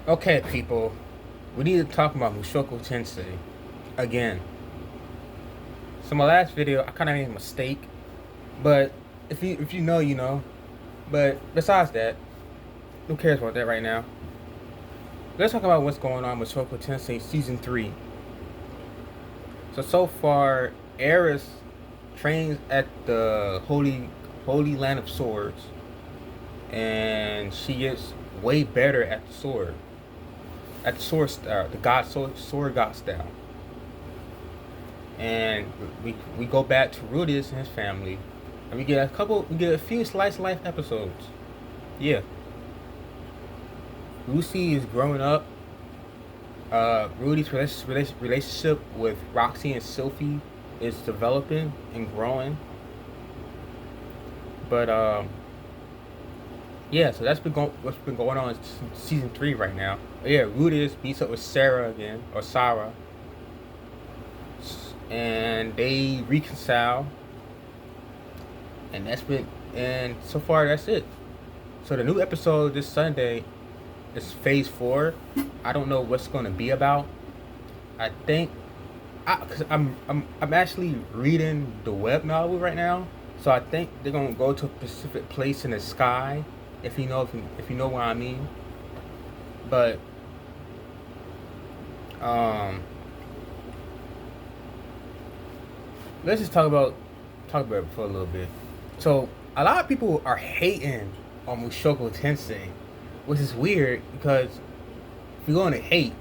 Okay, people, we need to talk about Mushoku Tensei again. So my last video, I kind of made a mistake, but if you know, you know. But besides that, who cares about that right now? Let's talk about what's going on with Mushoku Tensei season 3. So far, Eris trains at the Holy Land of Swords, and she gets way better at the sword, style, the sword god style. And we go back to Rudius and his family, and we get a few slice of life episodes. Yeah, Lucy is growing up. Rudy's relationship with Roxy and Sophie is developing and growing. But yeah, so what's been going on in season 3 right now. Yeah, Rudius beats up with Sarah again, or Sarah, and they reconcile, and so far that's it. So the new episode this Sunday is phase 4. I don't know what's going to be about. I think because I'm actually reading the web novel right now, so I think they're gonna go to a specific place in the sky, if you know what I mean. But um, let's just talk about it for a little bit. So a lot of people are hating on Mushoku Tensei, which is weird because if you're going to hate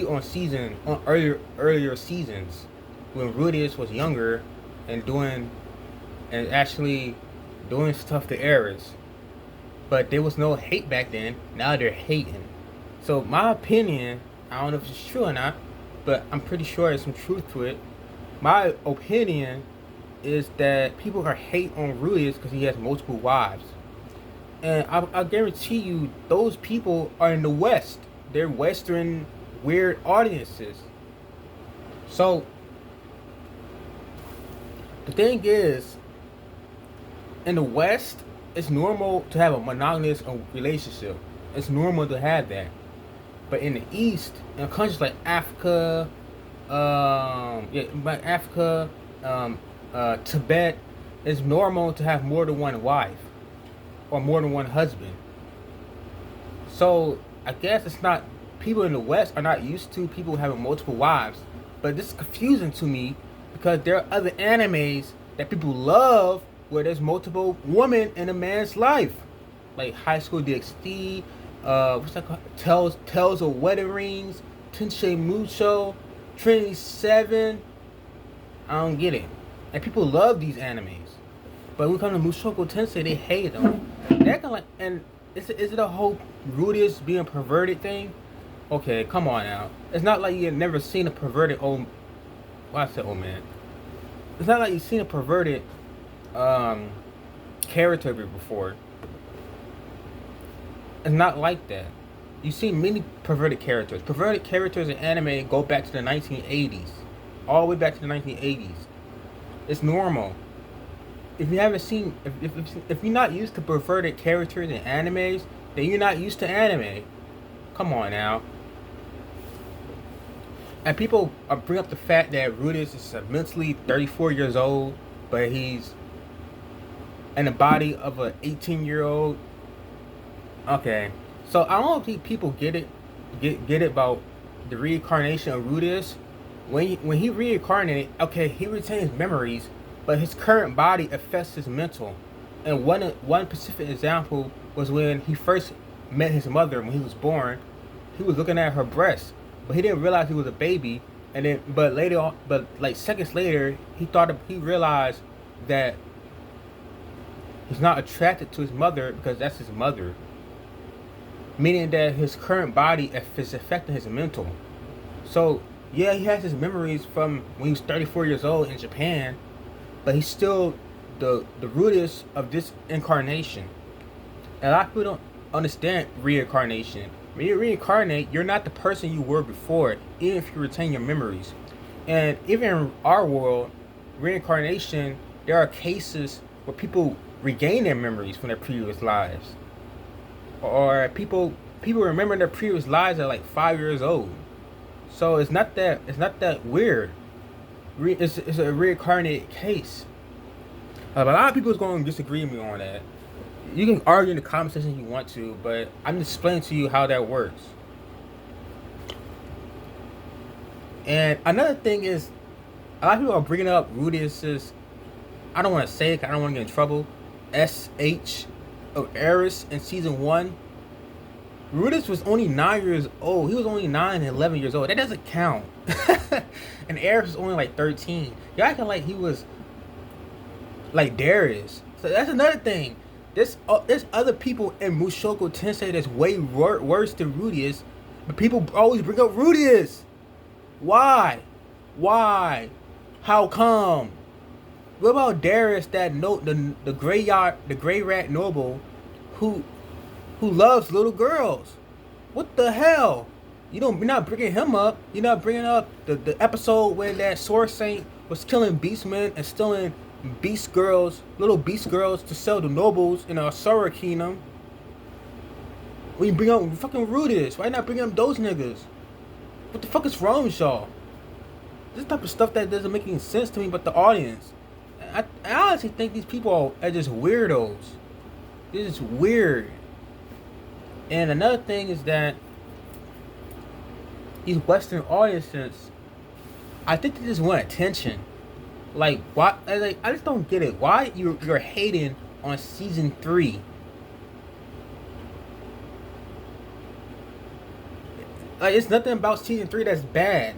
on earlier seasons when Rudius was younger and actually doing stuff to Eris, but there was no hate back then. Now they're hating. So my opinion, I don't know if it's true or not, but I'm pretty sure there's some truth to it. My opinion is that people are hate on Rudius because he has multiple wives. And I guarantee you, those people are in the West. They're Western weird audiences. So the thing is, in the West, it's normal to have a monogamous relationship. It's normal to have that. But in the East, in countries like Africa, Tibet, it's normal to have more than one wife or more than one husband. So I guess it's not, people in the West are not used to people having multiple wives. But this is confusing to me because there are other animes that people love where there's multiple women in a man's life, like High School DxD, what's that called? Tales of Wedding Rings, Tensei Mucho, Trinity 7. I don't get it. And people love these animes. But when it comes to Mushoku Tensei, they hate them. They're kind of like, and is it a whole Rudius being perverted thing? Okay, come on now. It's not like you've never seen a perverted old. Well, I said old man. It's not like you've seen a perverted character before. It's not like that. You've seen many perverted characters. Perverted characters in anime go back to the 1980s, all the way back to the 1980s. It's normal. If you haven't seen, if you're not used to perverted characters in animes, then you're not used to anime. Come on now. And people bring up the fact that Rudius is mentally 34 years old, but he's in the body of an 18-year-old. Okay, so I don't think people get it about the reincarnation of Rudius. When he reincarnated, okay, he retains memories, but his current body affects his mental. And one specific example was when he first met his mother when he was born. He was looking at her breast, but he didn't realize he was a baby. And then, but later on, but like seconds later, he realized that he's not attracted to his mother because that's his mother. Meaning that his current body is affecting his mental. So yeah, he has his memories from when he was 34 years old in Japan, but he's still the Rudius of this incarnation. And a lot of people don't understand reincarnation. When you reincarnate, you're not the person you were before, even if you retain your memories. And even in our world, reincarnation, there are cases where people regain their memories from their previous lives. Or people people remember their previous lives at like 5 years old. So it's not that weird. It's a reincarnated case. But a lot of people is going to disagree with me on that. You can argue in the comment section if you want to, but I'm just explaining to you how that works. And another thing is, a lot of people are bringing up Rudius's, I don't want to say it 'cause I don't want to get in trouble, SH of Eris in season 1. Rudius was only 9 years old. He was only 9 and 11 years old. That doesn't count. And Eris was only like 13. Y'all acting like he was like Darius. So that's another thing. There's other people in Mushoku Tensei that's way worse than Rudius. But people always bring up Rudius. Why? Why? How come? What about Darius, that the gray rat noble who loves little girls? What the hell? You're not bringing him up. You're not bringing up the episode where that Sword Saint was killing beastmen and stealing little beast girls to sell to nobles in a Asura kingdom. When you bring up fucking Rudius, why not bring up those niggas? What the fuck is wrong with y'all? This type of stuff that doesn't make any sense to me but the audience. I honestly think these people are just weirdos. They're just weird. And another thing is that these Western audiences, I think they just want attention. Like, why? Like, I just don't get it. Why you're hating on season 3? Like, it's nothing about season 3 that's bad.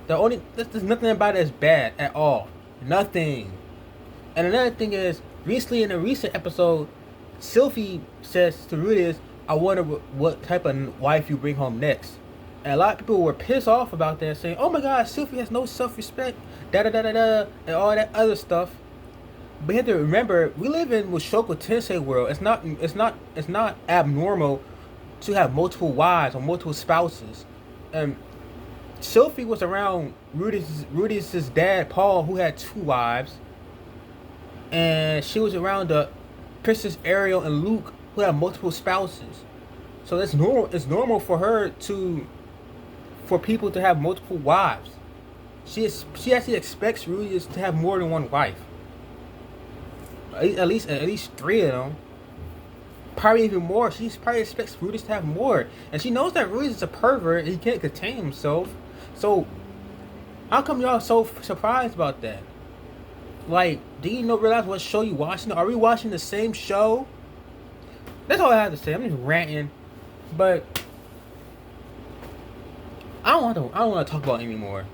There's nothing about it that's bad at all. Nothing. And another thing is, recently in a recent episode, Sylphie says to Rudius, "I wonder what type of wife you bring home next." And a lot of people were pissed off about that, saying, "Oh my God, Sylphie has no self-respect, da da da da da," and all that other stuff. But you have to remember, we live in Mushoku Tensei world. It's not abnormal to have multiple wives or multiple spouses. And Sylphie was around Rudius's dad, Paul, who had 2 wives. And she was around the Princess Ariel and Luke, who had multiple spouses. So that's normal. It's normal for her for people to have multiple wives. She actually expects Rudius to have more than one wife. At least 3 of them. Probably even more. She probably expects Rudius to have more. And she knows that Rudius is a pervert and he can't contain himself. So, how come y'all so surprised about that? Like, do you realize what show you watching? Are we watching the same show? That's all I have to say. I'm just ranting. But I don't want to talk about it anymore.